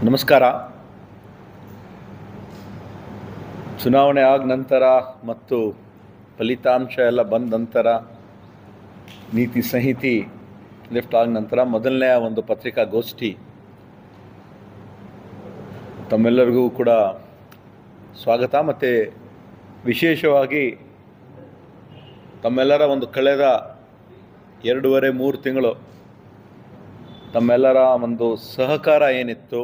ನಮಸ್ಕಾರ. ಚುನಾವಣೆ ಆದ ನಂತರ ಮತ್ತು ಫಲಿತಾಂಶ ಎಲ್ಲ ಬಂದ ನಂತರ ನೀತಿ ಸಂಹಿತೆ ಲಿಫ್ಟ್ ಆದ ನಂತರ ಮೊದಲನೇ ಒಂದು ಪತ್ರಿಕಾಗೋಷ್ಠಿ ತಮ್ಮೆಲ್ಲರಿಗೂ ಕೂಡ ಸ್ವಾಗತ. ಮತ್ತು ವಿಶೇಷವಾಗಿ ತಮ್ಮೆಲ್ಲರ ಒಂದು ಕಳೆದ 2.5-3 ತಿಂಗಳು ತಮ್ಮೆಲ್ಲರ ಒಂದು ಸಹಕಾರ ಏನಿತ್ತು,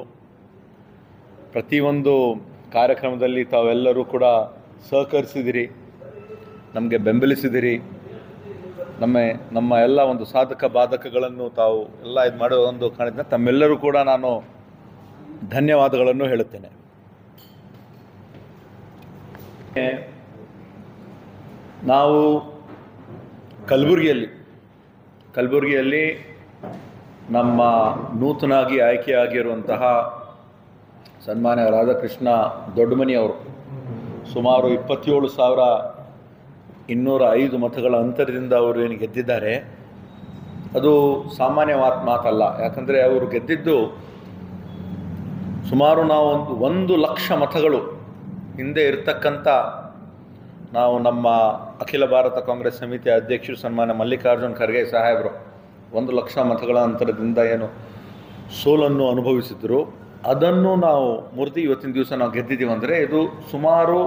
ಪ್ರತಿಯೊಂದು ಕಾರ್ಯಕ್ರಮದಲ್ಲಿ ತಾವೆಲ್ಲರೂ ಕೂಡ ಸಹಕರಿಸಿದಿರಿ, ನಮಗೆ ಬೆಂಬಲಿಸಿದಿರಿ. ನಮ್ಮ ಎಲ್ಲ ಒಂದು ಸಾಧಕ ಬಾಧಕಗಳನ್ನು ತಾವು ಎಲ್ಲ ಇದು ಮಾಡೋ ಒಂದು ಕಾರಣದಿಂದ ತಮ್ಮೆಲ್ಲರೂ ಕೂಡ ನಾನು ಧನ್ಯವಾದಗಳನ್ನು ಹೇಳುತ್ತೇನೆ. ನಾವು ಕಲಬುರಗಿಯಲ್ಲಿ ನಮ್ಮ ನೂತನಾಗಿ ಆಯ್ಕೆಯಾಗಿರುವಂತಹ ಸನ್ಮಾನ್ಯ ರಾಧಾಕೃಷ್ಣ ದೊಡ್ಡಮನಿ ಅವರು ಸುಮಾರು 27,205 ಮತಗಳ ಅಂತರದಿಂದ ಅವರು ಏನು ಗೆದ್ದಿದ್ದಾರೆ, ಅದು ಸಾಮಾನ್ಯ ಮಾತಲ್ಲ. ಯಾಕಂದರೆ ಅವರು ಗೆದ್ದಿದ್ದು ಸುಮಾರು ನಾವು 1 ಲಕ್ಷ ಮತಗಳು ಹಿಂದೆ ಇರತಕ್ಕಂಥ ನಾವು ನಮ್ಮ ಅಖಿಲ ಭಾರತ ಕಾಂಗ್ರೆಸ್ ಸಮಿತಿ ಅಧ್ಯಕ್ಷರು ಸನ್ಮಾನ್ಯ ಮಲ್ಲಿಕಾರ್ಜುನ್ ಖರ್ಗೆ ಸಾಹೇಬರು 1 ಲಕ್ಷ ಮತಗಳ ಅಂತರದಿಂದ ಏನು ಸೋಲನ್ನು ಅನುಭವಿಸಿದ್ರು, ಅದನ್ನು ನಾವು ಮುರಿದು ಇವತ್ತಿನ ದಿವಸ ನಾವು ಗೆದ್ದಿದ್ದೀವಿ. ಅಂದರೆ ಇದು ಸುಮಾರು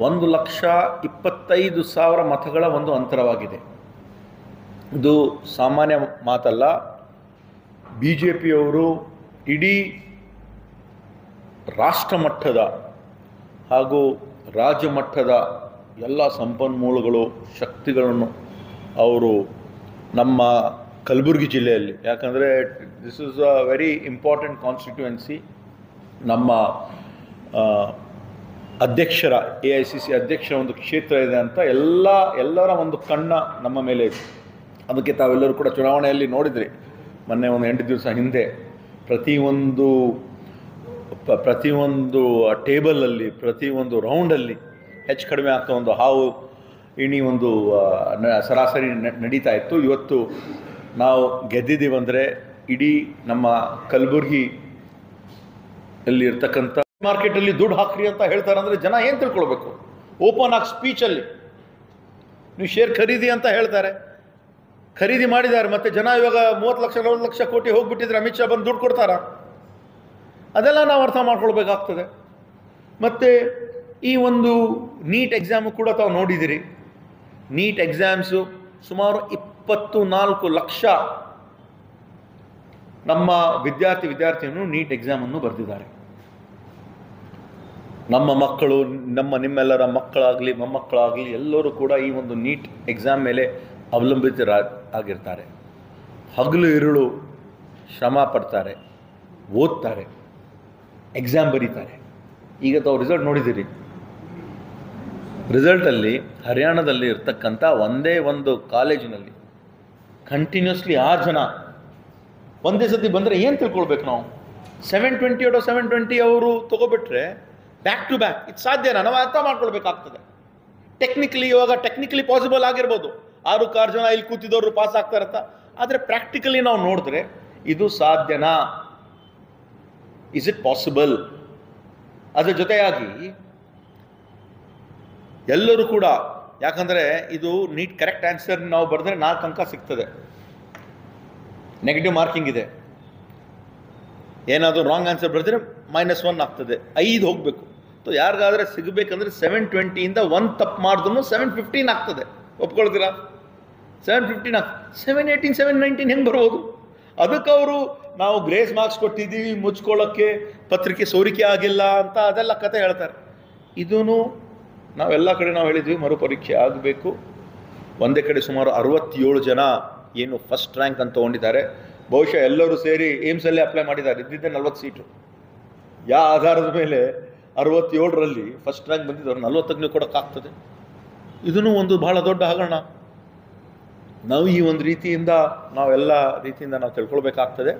1,25,000 ಮತಗಳ ಒಂದು ಅಂತರವಾಗಿದೆ. ಇದು ಸಾಮಾನ್ಯ ಮಾತಲ್ಲ. BJPಯವರು ಇಡೀ ರಾಷ್ಟ್ರ ಮಟ್ಟದ ಹಾಗೂ ರಾಜ್ಯ ಮಟ್ಟದ ಎಲ್ಲ ಸಂಪನ್ಮೂಲಗಳು ಶಕ್ತಿಗಳನ್ನು ಅವರು ನಮ್ಮ ಕಲಬುರಗಿ ಜಿಲ್ಲೆಯಲ್ಲಿ, ಯಾಕಂದರೆ this is a very important constituency. ನಮ್ಮ ಅಧ್ಯಕ್ಷರ AICC ಅಧ್ಯಕ್ಷರ ಒಂದು ಕ್ಷೇತ್ರ ಇದೆ ಅಂತ ಎಲ್ಲರ ಒಂದು ಕಣ್ಣ ನಮ್ಮ ಮೇಲೆ ಇದೆ. ಅದಕ್ಕೆ ತಾವೆಲ್ಲರೂ ಕೂಡ ಚುನಾವಣೆಯಲ್ಲಿ ನೋಡಿದ್ರಿ, ಮೊನ್ನೆ ಒಂದು 8 ದಿವಸ ಹಿಂದೆ ಪ್ರತಿಯೊಂದು ಟೇಬಲಲ್ಲಿ ಪ್ರತಿಯೊಂದು ರೌಂಡಲ್ಲಿ ಹೆಚ್ಚು ಕಡಿಮೆ ಆಗ್ತಾ ಒಂದು ಹಾವು ಇಣಿ ಒಂದು ಸರಾಸರಿ ನಡೀತಾ ಇತ್ತು. ಇವತ್ತು ನಾವು ಗೆದ್ದಿದ್ದೀವಂದರೆ ಇಡೀ ನಮ್ಮ ಕಲಬುರಗಿಯಲ್ಲಿ ಇರ್ತಕ್ಕಂಥ ಮಾರ್ಕೆಟಲ್ಲಿ ದುಡ್ಡು ಹಾಕ್ರಿ ಅಂತ ಹೇಳ್ತಾರೆ. ಅಂದರೆ ಜನ ಏನು ತಿಳ್ಕೊಳ್ಬೇಕು? ಓಪನ್ ಆಗಿ ಸ್ಪೀಚಲ್ಲಿ ನೀವು ಶೇರ್ ಖರೀದಿ ಅಂತ ಹೇಳ್ತಾರೆ, ಖರೀದಿ ಮಾಡಿದ್ದಾರೆ. ಮತ್ತು ಜನ ಇವಾಗ 30 ಲಕ್ಷ 40 ಲಕ್ಷ ಕೋಟಿ ಹೋಗ್ಬಿಟ್ಟಿದ್ರೆ ಅಮಿತ್ ಶಾ ಬಂದು ದುಡ್ಡು ಕೊಡ್ತಾರಾ? ಅದೆಲ್ಲ ನಾವು ಅರ್ಥ ಮಾಡ್ಕೊಳ್ಬೇಕಾಗ್ತದೆ. ಮತ್ತು ಈ ಒಂದು ನೀಟ್ ಎಕ್ಸಾಮು ಕೂಡ ತಾವು ನೋಡಿದ್ದೀರಿ. ನೀಟ್ ಎಕ್ಸಾಮ್ಸು ಸುಮಾರು 24 ಲಕ್ಷ ನಮ್ಮ ವಿದ್ಯಾರ್ಥಿನಿಯರು ನೀಟ್ ಎಕ್ಸಾಮನ್ನು ಬರೆದಿದ್ದಾರೆ. ನಮ್ಮ ಮಕ್ಕಳು, ನಿಮ್ಮೆಲ್ಲರ ಮಕ್ಕಳಾಗಲಿ ಮೊಮ್ಮಕ್ಕಳಾಗಲಿ ಎಲ್ಲರೂ ಕೂಡ ಈ ಒಂದು ನೀಟ್ ಎಕ್ಸಾಮ್ ಮೇಲೆ ಅವಲಂಬಿತರಾಗಿರ್ತಾರೆ. ಹಗಲು ಇರುಳು ಶ್ರಮ ಪಡ್ತಾರೆ, ಓದ್ತಾರೆ, ಎಕ್ಸಾಮ್ ಬರೀತಾರೆ. ಈಗ ತಾವು ರಿಸಲ್ಟ್ ನೋಡಿದ್ದೀರಿ. ರಿಸಲ್ಟಲ್ಲಿ ಹರಿಯಾಣದಲ್ಲಿ ಇರ್ತಕ್ಕಂಥ ಒಂದೇ ಒಂದು ಕಾಲೇಜಿನಲ್ಲಿ ಕಂಟಿನ್ಯೂಸ್ಲಿ 6 ಜನ ಒಂದೇ ಸತಿ ಬಂದರೆ ಏನು ತಿಳ್ಕೊಳ್ಬೇಕು ನಾವು? 720 ಔಟ್ ಆಫ್ 720 ಅವರು ತೊಗೊಬಿಟ್ರೆ ಬ್ಯಾಕ್ ಟು ಬ್ಯಾಕ್ ಇದು ಸಾಧ್ಯನಾ? ನಾವು ಅರ್ಥ ಮಾಡ್ಕೊಳ್ಬೇಕಾಗ್ತದೆ. ಟೆಕ್ನಿಕಲಿ ಪಾಸಿಬಲ್ ಆಗಿರ್ಬೋದು, 6 ಜನ ಇಲ್ಲಿ ಕೂತಿದ್ದವರು ಪಾಸ್ ಆಗ್ತಾರಂತ. ಆದರೆ ಪ್ರಾಕ್ಟಿಕಲಿ ನಾವು ನೋಡಿದ್ರೆ ಇದು ಸಾಧ್ಯನಾ? Is it possible? ಅದರ ಜೊತೆಯಾಗಿ ಎಲ್ಲರೂ ಕೂಡ, ಯಾಕಂದರೆ ಇದು ನೀಟ್ ಕರೆಕ್ಟ್ ಆನ್ಸರ್ ನಾವು ಬರೆದ್ರೆ 4 ಅಂಕ ಸಿಗ್ತದೆ, ನೆಗೆಟಿವ್ ಮಾರ್ಕಿಂಗ್ ಇದೆ. ಏನಾದರೂ ರಾಂಗ್ ಆನ್ಸರ್ ಬರೆದ್ರೆ -1 ಆಗ್ತದೆ, 5 ಹೋಗಬೇಕು. ಸೊ ಯಾರಿಗಾದರೆ ಸಿಗಬೇಕಂದ್ರೆ 720ಇಂದ 1 ತಪ್ಪು ಮಾಡಿದ್ರು 715 ಆಗ್ತದೆ. ಒಪ್ಕೊಳ್ತೀರಾ? 715 718 719 ಹೆಂಗೆ ಬರ್ಬೋದು? ಅದಕ್ಕೆ ಅವರು ನಾವು ಗ್ರೇಸ್ ಮಾರ್ಕ್ಸ್ ಕೊಟ್ಟಿದ್ದೀವಿ, ಮುಚ್ಕೊಳ್ಳೋಕ್ಕೆ ಪತ್ರಿಕೆ ಸೋರಿಕೆ ಆಗಿಲ್ಲ ಅಂತ ಅದೆಲ್ಲ ಕತೆ ಹೇಳ್ತಾರೆ. ಇದೂ ನಾವೆಲ್ಲ ಕಡೆ ನಾವು ಹೇಳಿದ್ವಿ ಮರುಪರೀಕ್ಷೆ ಆಗಬೇಕು. ಒಂದೇ ಕಡೆ ಸುಮಾರು 67 ಜನ ಏನು ಫಸ್ಟ್ ರ್ಯಾಂಕ್ ಅಂತ ತೊಗೊಂಡಿದ್ದಾರೆ. ಬಹುಶಃ ಎಲ್ಲರೂ ಸೇರಿ ಏಮ್ಸಲ್ಲೇ ಅಪ್ಲೈ ಮಾಡಿದ್ದಾರೆ. ಇದ್ದಿದ್ದೆ 40 ಸೀಟು. ಯಾವ ಆಧಾರದ ಮೇಲೆ 67ರಲ್ಲಿ ಫಸ್ಟ್ ರ್ಯಾಂಕ್ ಬಂದಿದ್ದವ್ರು 40ಕ್ಕೆ ಕೊಡೋಕ್ಕಾಗ್ತದೆ? ಇದೂ ಒಂದು ಬಹಳ ದೊಡ್ಡ ಹಗರಣ. ನಾವು ಈ ಒಂದು ರೀತಿಯಿಂದ ನಾವೆಲ್ಲ ರೀತಿಯಿಂದ ನಾವು ತಿಳ್ಕೊಳ್ಬೇಕಾಗ್ತದೆ.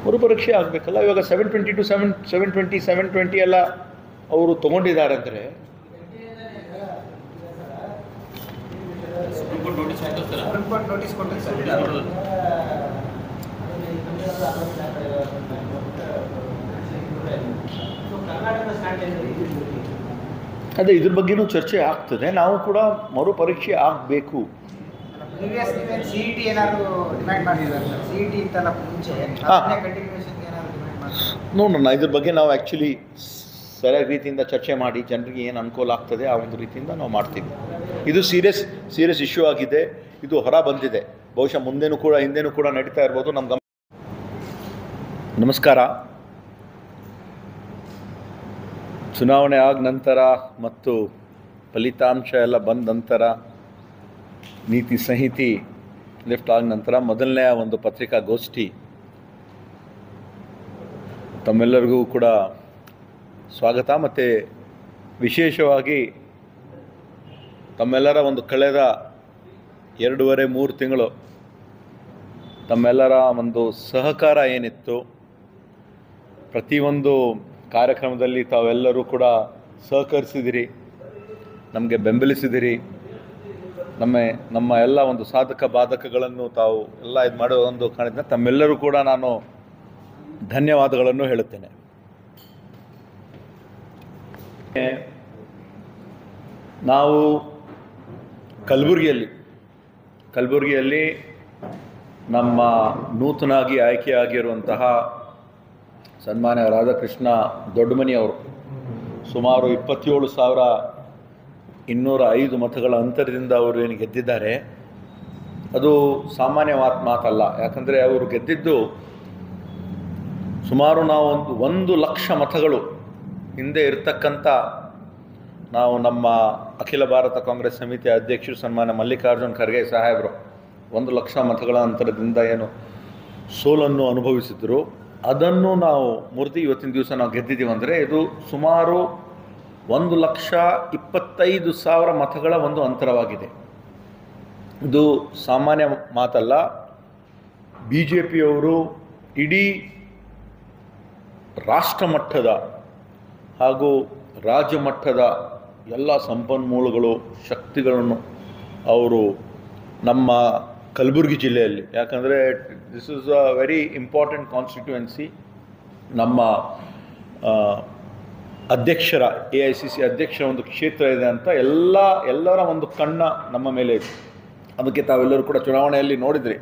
ಮರುಪರೀಕ್ಷೆ ಆಗಬೇಕಲ್ಲ. ಇವಾಗ 720 to 720 ಎಲ್ಲ ಅವರು ತೊಗೊಂಡಿದ್ದಾರೆ ಅಂದರೆ ಅದೇ ಇದ್ರ ಬಗ್ಗೆನೂ ಚರ್ಚೆ ಆಗ್ತದೆ. ನಾವು ಕೂಡ ಮರುಪರೀಕ್ಷೆ ಆಗಬೇಕು. ಪ್ರೀವಿಯಸ್ ನೀವೇನು CET ಏನಾದರೂ ಡಿಮ್ಯಾಂಡ್ ಮಾಡಿದ್ದಾರೆ ಸರ್? CET ಇತ್ತಲ್ಲ ಮುಂಚೆ, ಅದನ್ನೇ ಕಂಟಿನ್ಯೂಷನ್ಗೆ ಏನಾದರೂ ಡಿಮ್ಯಾಂಡ್ ಮಾಡ್ತಾರೆ? ನೋಡೋಣ, ಇದ್ರ ಬಗ್ಗೆ ನಾವು ಆ್ಯಕ್ಚುಲಿ ಸರಿಯಾದ ರೀತಿಯಿಂದ ಚರ್ಚೆ ಮಾಡಿ ಜನರಿಗೆ ಏನು ಅನುಕೂಲ ಆಗ್ತದೆ ಆ ಒಂದು ರೀತಿಯಿಂದ ನಾವು ಮಾಡ್ತೀವಿ. ಇದು ಸೀರಿಯಸ್ ಇಶ್ಯೂ ಆಗಿದೆ, ಇದು ಹೊರ ಬಂದಿದೆ. ಬಹುಶಃ ಮುಂದೆನೂ ಕೂಡ ಹಿಂದೆನೂ ಕೂಡ ನಡೀತಾ ಇರ್ಬೋದು. ನಮ್ಮ ಗಮನ. ನಮಸ್ಕಾರ. ಚುನಾವಣೆ ಆದ ನಂತರ ಮತ್ತು ಫಲಿತಾಂಶ ಎಲ್ಲ ಬಂದ ನಂತರ, ನೀತಿ ಸಂಹಿತೆ ಲಿಫ್ಟ್ ಆದ ನಂತರ ಮೊದಲನೆಯ ಒಂದು ಪತ್ರಿಕಾಗೋಷ್ಠಿ ತಮ್ಮೆಲ್ಲರಿಗೂ ಕೂಡ ಸ್ವಾಗತ. ಮತ್ತು ವಿಶೇಷವಾಗಿ ತಮ್ಮೆಲ್ಲರ ಒಂದು ಕಳೆದ 2.5-3 ತಿಂಗಳು ತಮ್ಮೆಲ್ಲರ ಒಂದು ಸಹಕಾರ ಏನಿತ್ತು, ಪ್ರತಿಯೊಂದು ಕಾರ್ಯಕ್ರಮದಲ್ಲಿ ತಾವೆಲ್ಲರೂ ಕೂಡ ಸಹಕರಿಸಿದಿರಿ, ನಮಗೆ ಬೆಂಬಲಿಸಿದಿರಿ. ನಮ್ಮ ಎಲ್ಲ ಒಂದು ಸಾಧಕ ಬಾಧಕಗಳನ್ನು ತಾವು ಎಲ್ಲ ಇದು ಮಾಡೋ ಒಂದು ಕಾರಣದಿಂದ ತಮ್ಮೆಲ್ಲರೂ ಕೂಡ ನಾನು ಧನ್ಯವಾದಗಳನ್ನು ಹೇಳುತ್ತೇನೆ. ನಾವು ಕಲಬುರಗಿಯಲ್ಲಿ ನಮ್ಮ ನೂತನಾಗಿ ಆಯ್ಕೆಯಾಗಿರುವಂತಹ ಸನ್ಮಾನ್ಯ ರಾಧಾಕೃಷ್ಣ ದೊಡ್ಡಮನಿ ಅವರು ಸುಮಾರು 27,205 ಮತಗಳ ಅಂತರದಿಂದ ಅವರು ಏನು ಗೆದ್ದಿದ್ದಾರೆ, ಅದು ಸಾಮಾನ್ಯ ಮಾತಲ್ಲ. ಯಾಕಂದರೆ ಅವರು ಗೆದ್ದಿದ್ದು ಸುಮಾರು ನಾವು 1 ಲಕ್ಷ ಮತಗಳು ಹಿಂದೆ ಇರ್ತಕ್ಕಂಥ, ನಾವು ನಮ್ಮ ಅಖಿಲ ಭಾರತ ಕಾಂಗ್ರೆಸ್ ಸಮಿತಿ ಅಧ್ಯಕ್ಷರು ಸನ್ಮಾನ್ಯ ಮಲ್ಲಿಕಾರ್ಜುನ್ ಖರ್ಗೆ ಸಾಹೇಬರು 1 ಲಕ್ಷ ಮತಗಳ ಅಂತರದಿಂದ ಏನು ಸೋಲನ್ನು ಅನುಭವಿಸಿದ್ರು, ಅದನ್ನು ನಾವು ಮುರಿದು ಇವತ್ತಿನ ದಿವಸ ನಾವು ಗೆದ್ದಿದ್ದೀವಿ. ಅಂದರೆ ಇದು ಸುಮಾರು 1,25,000 ಮತಗಳ ಒಂದು ಅಂತರವಾಗಿದೆ. ಇದು ಸಾಮಾನ್ಯ ಮಾತಲ್ಲ. BJPಯವರು ಇಡೀ ರಾಷ್ಟ್ರ ಮಟ್ಟದ ಹಾಗೂ ರಾಜ್ಯ ಮಟ್ಟದ ಎಲ್ಲ ಸಂಪನ್ಮೂಲಗಳು, ಶಕ್ತಿಗಳನ್ನು ಅವರು ನಮ್ಮ ಕಲಬುರಗಿ ಜಿಲ್ಲೆಯಲ್ಲಿ, ಯಾಕಂದರೆ this is a very important constituency. ನಮ್ಮ ಅಧ್ಯಕ್ಷರ AICC ಅಧ್ಯಕ್ಷರ ಒಂದು ಕ್ಷೇತ್ರ ಇದೆ ಅಂತ ಎಲ್ಲರ ಒಂದು ಕಣ್ಣ ನಮ್ಮ ಮೇಲೆ ಇದೆ. ಅದಕ್ಕೆ ತಾವೆಲ್ಲರೂ ಕೂಡ ಚುನಾವಣೆಯಲ್ಲಿ ನೋಡಿದ್ರಿ,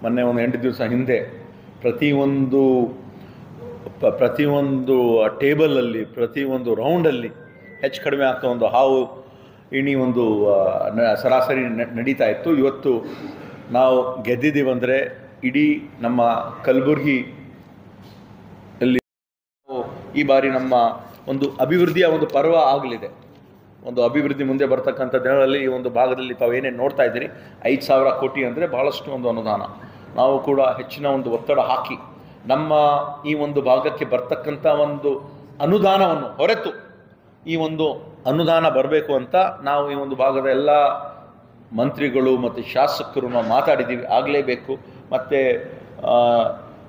ಮೊನ್ನೆ ಒಂದು 8 ದಿವಸ ಹಿಂದೆ ಪ್ರತಿಯೊಂದು ಟೇಬಲಲ್ಲಿ, ಪ್ರತಿಯೊಂದು ರೌಂಡಲ್ಲಿ ಹೆಚ್ಚು ಕಡಿಮೆ ಆಗ್ತಾ ಒಂದು ಹಾವು ಇಣಿ ಒಂದು ಸರಾಸರಿ ನಡೀತಾ ಇತ್ತು. ಇವತ್ತು ನಾವು ಗೆದ್ದಿದ್ದೀವಂದರೆ ಇಡೀ ನಮ್ಮ ಕಲಬುರಗಿಯಲ್ಲಿ ಈ ಬಾರಿ ನಮ್ಮ ಒಂದು ಅಭಿವೃದ್ಧಿಯ ಒಂದು ಪರ್ವ ಆಗಲಿದೆ. ಒಂದು ಅಭಿವೃದ್ಧಿ ಮುಂದೆ ಬರ್ತಕ್ಕಂಥ ದಿನಗಳಲ್ಲಿ ಈ ಒಂದು ಭಾಗದಲ್ಲಿ ತಾವು ಏನೇನು ನೋಡ್ತಾ ಇದ್ದೀರಿ, 5,000 ಕೋಟಿ ಅಂದರೆ ಭಾಳಷ್ಟು ಒಂದು ಅನುದಾನ. ನಾವು ಕೂಡ ಹೆಚ್ಚಿನ ಒಂದು ಒತ್ತಡ ಹಾಕಿ ನಮ್ಮ ಈ ಒಂದು ಭಾಗಕ್ಕೆ ಬರ್ತಕ್ಕಂಥ ಒಂದು ಅನುದಾನವನ್ನು ಹೊರತು ಈ ಒಂದು ಅನುದಾನ ಬರಬೇಕು ಅಂತ ನಾವು ಈ ಒಂದು ಭಾಗದ ಎಲ್ಲ ಮಂತ್ರಿಗಳು ಮತ್ತು ಶಾಸಕರು ನಾವು ಮಾತಾಡಿದ್ದೀವಿ. ಆಗಲೇಬೇಕು. ಮತ್ತು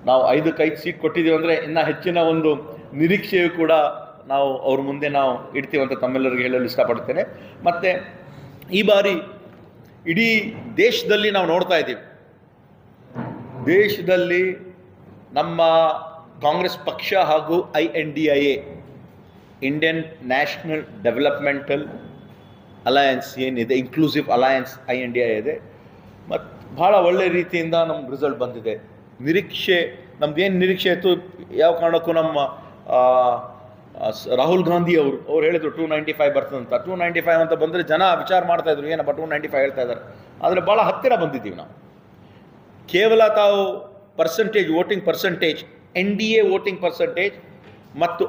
ನಾವು 5 ಸೀಟ್ ಕೊಟ್ಟಿದ್ದೀವಿ ಅಂದರೆ ಇನ್ನೂ ಹೆಚ್ಚಿನ ಒಂದು ನಿರೀಕ್ಷೆಯು ಕೂಡ ನಾವು ಅವ್ರ ಮುಂದೆ ನಾವು ಇಡ್ತೀವಿ ಅಂತ ತಮ್ಮೆಲ್ಲರಿಗೆ ಹೇಳಲು ಇಷ್ಟಪಡ್ತೇನೆ. ಮತ್ತು ಈ ಬಾರಿ ಇಡೀ ದೇಶದಲ್ಲಿ ನಾವು ನೋಡ್ತಾ ಇದ್ದೀವಿ, ದೇಶದಲ್ಲಿ ನಮ್ಮ ಕಾಂಗ್ರೆಸ್ ಪಕ್ಷ ಹಾಗೂ INDIA, Indian national developmental alliance ಏನಿದೆ, ಇನ್ಕ್ಲೂಸಿವ್ ಅಲಯನ್ಸ್ INDIA ಇದೆ. ಮತ್ತು ಭಾಳ ಒಳ್ಳೆಯ ರೀತಿಯಿಂದ ನಮ್ಗೆ ರಿಸಲ್ಟ್ ಬಂದಿದೆ. ನಮ್ದೇನು ನಿರೀಕ್ಷೆ ಇತ್ತು, ಯಾವ ಕಾರಣಕ್ಕೂ ನಮ್ಮ ರಾಹುಲ್ ಗಾಂಧಿ ಅವ್ರು ಹೇಳಿದರು 295 ಬರ್ತದೆ ಅಂತ. 295 ಅಂತ ಬಂದರೆ ಜನ ವಿಚಾರ ಮಾಡ್ತಾಯಿದ್ರು, ಏನಪ್ಪ 295 ಹೇಳ್ತಾ ಇದ್ದಾರೆ. ಆದರೆ ಭಾಳ ಹತ್ತಿರ ಬಂದಿದ್ದೀವಿ ನಾವು. ಕೇವಲ ತಾವು voting percentage NDA voting percentage ಮತ್ತು